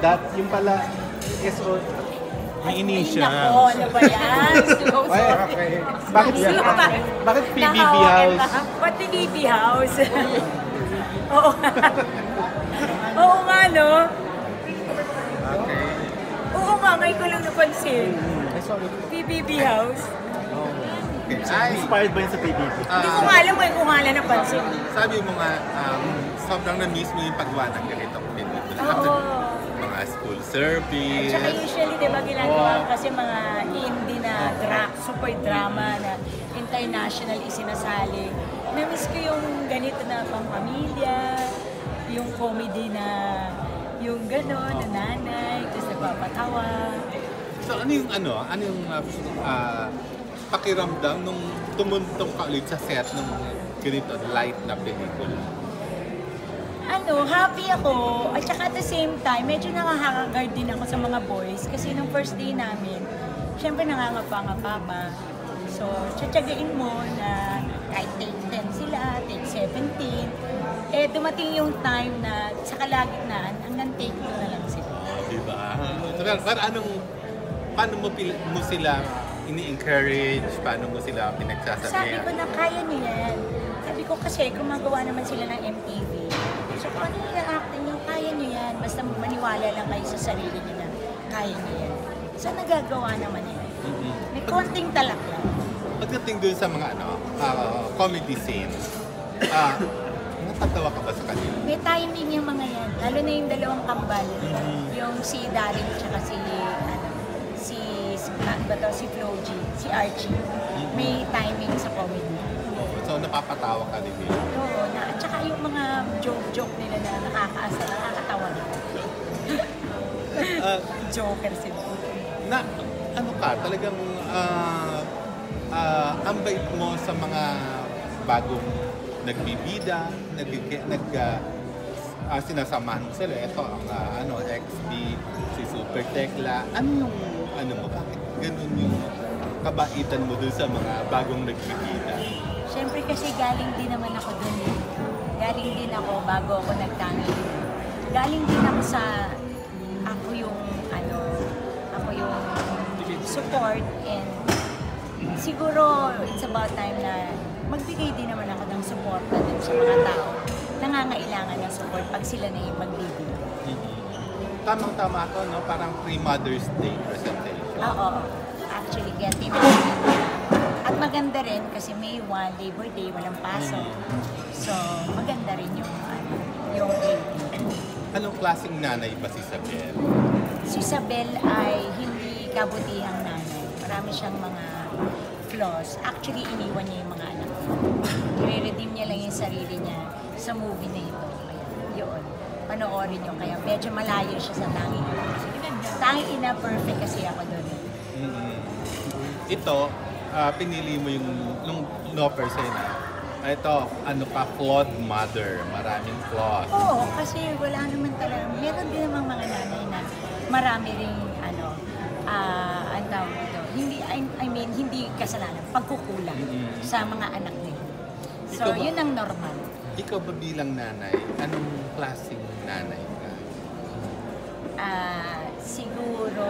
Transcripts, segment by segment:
that, yung pala, SO, may initial. Nako, ano ba yan? Okay. Bakit PBB House? Ba't PBB House? Oo. Oo nga, no? Okay. Oo nga, ngayon ko lang napansin. Ay, sorry. PBB House. Okay. Ay, inspired ba yun sa PBB? Hindi ko nga alam kung nga lang napansin. Sabi mo nga, sobrang na-miss mo yung pagbuhat ng ganitong pelikula. Oo. Mga school service. Tsaka usually, di ba, ginagawa ko kasi mga indie na super drama na international isinasali. Na-miss ko yung ganito na pang-pamilya, yung comedy na yung gano'n, na nanay, tapos nagpapatawa. So ano yung pakiramdam nung tumuntong ka ulit sa set ng ganito light na pelikula? Happy ako. At saka at the same time, medyo nakaka-guard din ako sa mga boys. Kasi nung first day namin, syempre nangangapa-ngapa pa. So, tsatsagain mo na kahit take 10 sila, take 17. Eh, dumating yung time na sa kalagitnaan, hanggang take 2 na lang sila. Diba? So, paano mo sila ini-encourage? Paano mo sila pinagsasabihan? Sabi ko na kaya niyo yan. Sabi ko kasi gumagawa naman sila ng MTV. So kung ano yung acting nyo, kaya niyo yan. Basta maniwala lang kayo sa sarili niyo na kaya niyo yan. So nagagawa naman yan. May konting talak lang. Pagdating dun sa mga comedy scenes, natatawa ka ba sa kanila? May timing yung mga yan. Lalo na yung dalawang kambal. Yung si Darin at si Floji, si Archie. May timing sa comedy. So napapatawa ka din nila? Oo, at saka yung mga joke nila na nakakatawa na. Joker sila. Talagang ang bait mo sa mga bagong nagbibida, sinasamahan mo sila. Ito ang XB, si Super Tekla. Bakit ganun yung kabaitan mo dun sa mga bagong nagbibida? Siyempre kasi galing din naman ako dun. Galing din ako bago ako nagtangi. Galing din ako sa ako yung support, and siguro it's about time na magbigay din naman ako ng support na dun sa mga tao. Nangangailangan ng support pag sila na yung magbibigay. Tamang-tama ako, no? Parang pre-Mother's Day presentation. Oo. Actually, kaya tinatawag niya. At maganda rin kasi May 1, Labor Day, walang pasok. So, maganda rin yung rating. Anong klaseng nanay ba si Isabel? Si Isabel ay hindi kabutihang nanay. Marami siyang mga flaws. Actually, iniwan niya yung mga anak niya. I-redeem niya lang yung sarili niya sa movie na ito. Kaya, yun. Panoorin niyo. Kaya medyo malayo siya sa tanging ina. Tanging ina, perfect kasi ako doon. Ito, pinili mo yung offer sa'yo na ito, flawed mother, maraming flaws. Oo, kasi wala naman talaga. Meron din namang mga nanay na marami ring ang tawag ito. Hindi kasalanan, pagkukulang sa mga anak nila. So, yun ang normal. Ikaw ba bilang nanay, anong klaseng nanay ka? Siguro,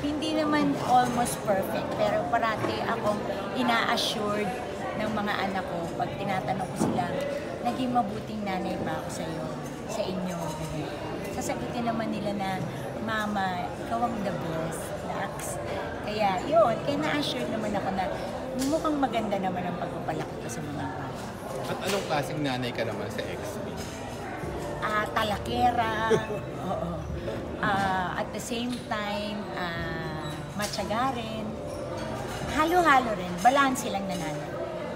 hindi naman almost perfect, pero parati akong ina-assured ng mga anak ko pag tinatanong ko sila, naging mabuting nanay ba ako sa inyo? Sasagutin naman nila na, Mama, ikaw ang the best, Dax. Kaya yun, na-assured naman ako na mukhang maganda naman ang pagpapalaki ko sa mga bata. At anong klaseng nanay ka naman sa XB? Talakera, oo. At the same time, matyaga rin. Halo-halo rin, balanse lang na nanay.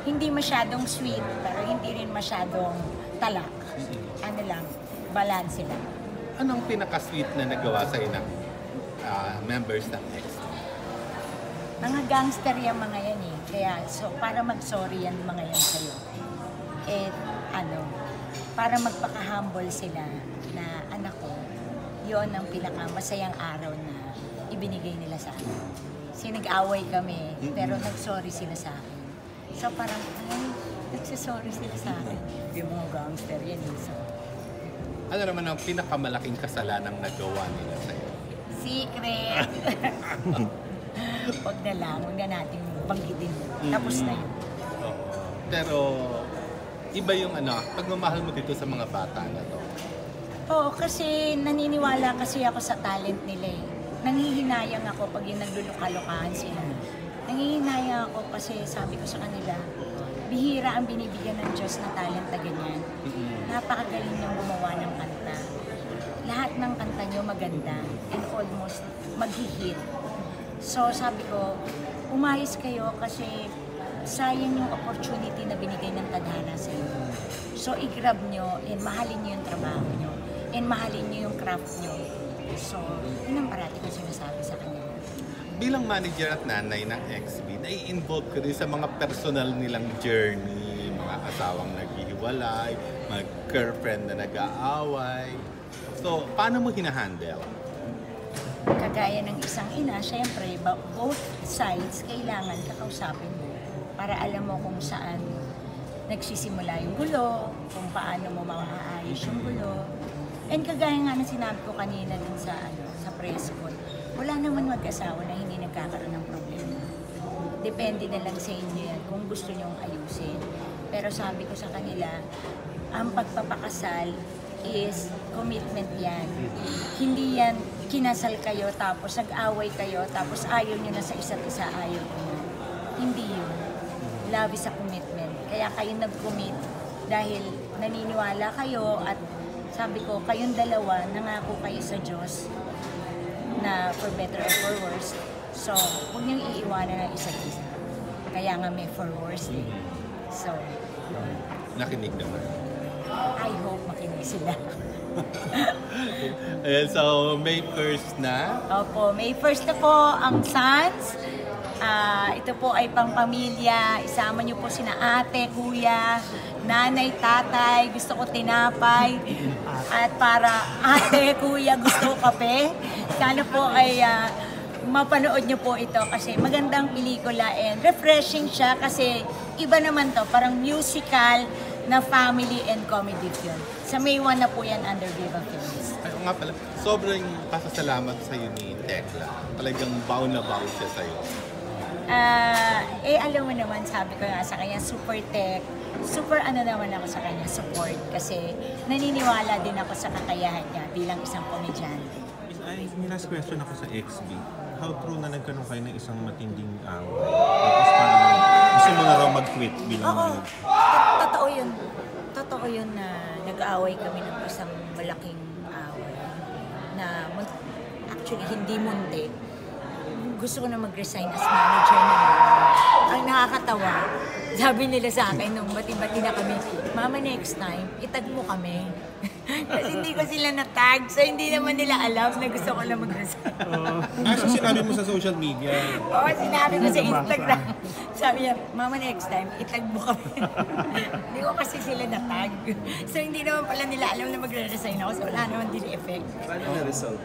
Hindi masyadong sweet, pero hindi rin masyadong talak. Balanse lang. Anong pinaka-sweet na nagawa sa'yo ng members ng XB? Mga gangster yung mga yan eh. Kaya, para mag-sorry yan mga yan sa'yo. Para magpaka-humble sila na anak ko, yon ang pinaka-masayang araw na ibinigay nila sa akin. Kasi nag-away kami, pero nag-sorry sila sa akin. So parang, nagsasorry sila sa akin. Yung mga gangster yan eh. So, Ano naman ang pinakamalaking kasalanang nagawa nila sa'yo? Secret! Huwag na natin banggitin. Tapos na yun. Oo. Pero, iba yung pagmamahal mo dito sa mga bata na to. Oo, kasi naniniwala kasi ako sa talent nila eh. Nanghihinayang ako pag yung nagluluka-lukaan sila. Nanghihinayang ako kasi sabi ko sa kanila, bihira ang binibigyan ng Diyos na talent na ganyan. Napakagaling niyong gumawa ng kanta. Lahat ng kanta niyo maganda and almost mag-hit. So sabi ko, umayos kayo kasi sayang yung opportunity na binigay ng tadhana sa inyo. So i-grab niyo and mahalin niyo yung trabaho niyo and mahalin niyo yung craft niyo. So, yun ang parati ko sinasabi sa kanila. Bilang manager at nanay ng XB, nai-involve ka rin sa mga personal nilang journey, mga asawang naghihiwalay, mga girlfriend na nag-aaway. So, paano mo hinahandle? Kagaya ng isang ina, syempre, both sides kailangan kakausapin mo para alam mo kung saan nagsisimula yung gulo, kung paano mo maaayos yung gulo. And kagaya nga ng sinabi ko kanina dun sa press con, wala naman mag-asawa na hindi nagkakaroon ng problema. Depende na lang sa inyo yan kung gusto nyong ayusin. Pero sabi ko sa kanila, ang pagpapakasal is commitment yan. Hindi yan kinasal kayo tapos nag-away kayo tapos ayaw nyo na sa isa't isa, ayaw nyo. Hindi yun. Love is a commitment. Kaya kayo nag-commit dahil naniniwala kayo at sabi ko, kayong dalawa, nangako kayo sa Diyos na for better or for worse. So, huwag niyong iiwanan ng isa't isa. Kaya nga may for worse eh. So, Nakinig naman. I hope makinig sila. Ayan, so May 1st na. Opo, May 1st na po ang Sons. Ito po ay pang-pamilya. Isama niyo po sina ate, kuya, nanay, tatay, gusto ko tinapay. At para ate, kuya, gusto ko kape. Sana po ay mapanood niyo po ito kasi magandang pelikula and refreshing siya kasi iba naman to, parang musical na family and comedy film. Sa May 1 na po yan under Viva Films. Ay, nga pala, sobrang pasasalamat sa iyo ni Tekla. Talagang bow na bow siya sa iyo. Alam mo naman, sabi ko nga sa kanya, super tech, super naman ako sa kanya, support. Kasi naniniwala din ako sa kakayahan niya bilang isang komedyante. May last question ako sa XB. How true na nagkaroon kayo ng isang matinding away? Tapos parang gusto mo na raw mag-quit bilang Oo, totoo yun. Totoo yun na nag-aaway kami ng isang malaking away. Na actually hindi munti. Gusto ko na mag-resign as manager naman. Ang nakakatawa, sabi nila sa akin nung bati-bati na kami, Mama, next time, itag mo kami. Kasi hindi ko sila na-tag, so hindi naman nila alam na gusto ko lang mag-resign. so sinabi mo sa social media? Oo, sinabi ko sa Instagram. Sabi niya, Mama, next time, itag mo kami. Hindi ko kasi sila na-tag. So hindi naman pala nila alam na magre-resign ako, so wala naman din effect. Paano na-resolve?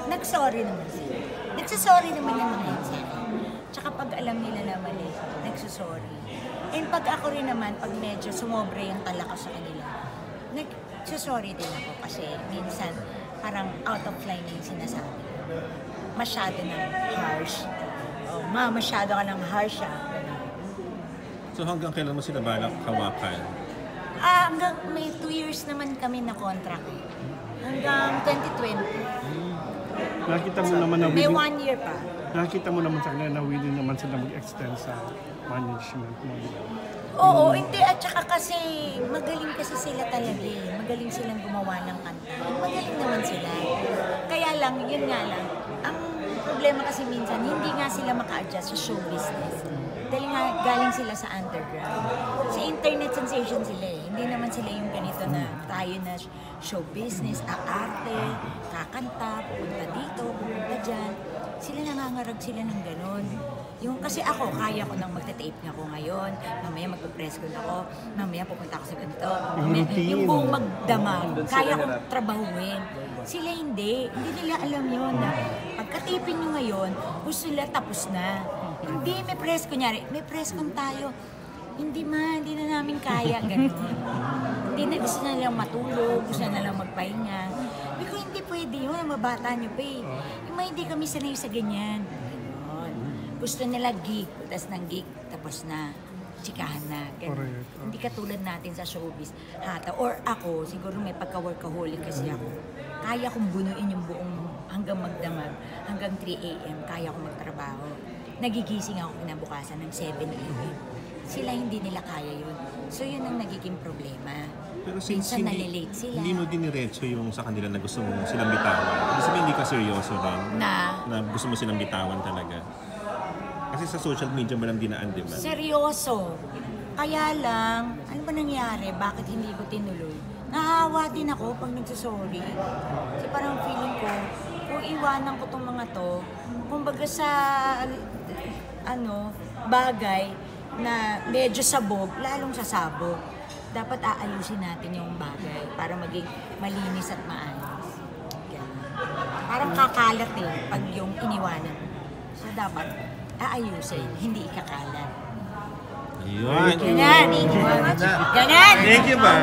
Nag-sorry naman sila. Nagsasorry naman yung mga yan sa akin. Tsaka pag alam nila na mali, nagsasorry. And pag ako rin naman, pag medyo sumobre yung tala ko sa kanila, nagsasorry din ako kasi minsan parang out of line na yung sinasabi. Masyado ng harsh. O, masyado ka ng harsh So hanggang kailan mo sila balak hawakan? Hanggang may 2 years naman kami na contract. Hanggang 2020. Nakita mo naman na May willing, 1 year pa. nakita mo naman sa kanila na willing naman sila mag-extend sa management mo. Oo, hindi. At saka kasi magaling kasi sila talaga eh. Magaling silang gumawa ng kanta. Magaling naman sila. Kaya lang, yun nga lang. Ang problema kasi minsan, hindi nga sila maka-adjust sa show business. Dahil nga galing sila sa underground. Sa internet sensation sila eh. Hindi naman sila yung ganito na tayo na show business, arte, kakanta, pupunta dito, pupunta dyan. Sila nangangarag sila ng ganun. Yung, kasi ako, kaya ko nang magta-tape nga ako ngayon, mamaya magpa-press ko na ako, mamaya pupunta ako sa ganito. Yung buong magdamag, kaya kong trabahuin. Sila hindi nila alam yun na pagka-taping nyo ngayon, gusto nila tapos na. Hindi, may press kunyari, may press con tayo. hindi na namin kaya, gano'n. Hindi na, gusto na lang matulog, gusto na lang magpahinga. Sabi ko, hindi pwede yun, mabata niyo pa eh. Yung mga hindi kami sanay sa ganyan. Ganon. Gusto nila geek, tapos ng geek, tapos na, tsikahan na. Ganon. Correct. Hindi katulad natin sa showbiz. Hata, or ako, siguro may pagka-workaholic kasi ako. Kaya kong bunuin yung buong hanggang magdamag, hanggang 3 a.m. Kaya kong magtrabaho. Nagigising ako kinabukasan ng 7 a.m. Sila hindi nila kaya yun. So yun ang nagiging problema. Pero since Minsan nalilate sila. hindi mo diniretso yung sa kanila na gusto mo silang bitawan. Kasi hindi ka seryoso rin. Na gusto mo silang bitawan talaga. Kasi sa social media mo lang dinaan, di ba? Seryoso. Kaya lang, ano ba nangyari? Bakit hindi ko tinuloy? Nahawa din ako pag nagsasorry. Kasi parang feeling ko, kung iwanan ko tong mga to, kumbaga sa bagay na medyo sabog, lalong sasabog. Dapat aayusin natin yung bagay para maging malinis at maayos. Ganun. Parang kakalat eh, pag yung iniwanan. So dapat aayusin, hindi ikakalat. Ayun. Ganan! Ganan! Thank you ba?